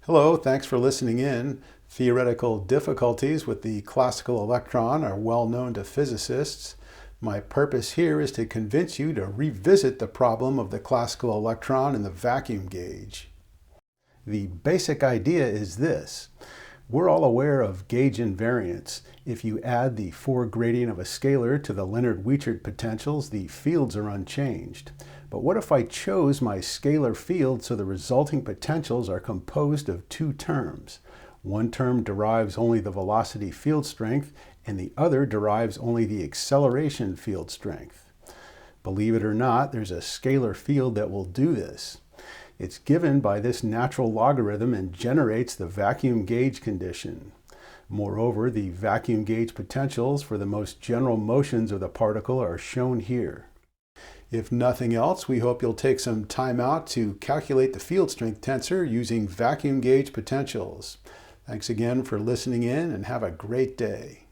Hello, thanks for listening in. Theoretical difficulties with the classical electron are well known to physicists. My purpose here is to convince you to revisit the problem of the classical electron in the vacuum gauge. The basic idea is this. We're all aware of gauge invariance. If you add the forward gradient of a scalar to the Leonard-Weichert potentials, the fields are unchanged. But what if I chose my scalar field so the resulting potentials are composed of two terms? One term derives only the velocity field strength, and the other derives only the acceleration field strength. Believe it or not, there's a scalar field that will do this. It's given by this natural logarithm and generates the vacuum gauge condition. Moreover, the vacuum gauge potentials for the most general motions of the particle are shown here. If nothing else, we hope you'll take some time out to calculate the field strength tensor using vacuum gauge potentials. Thanks again for listening in and have a great day.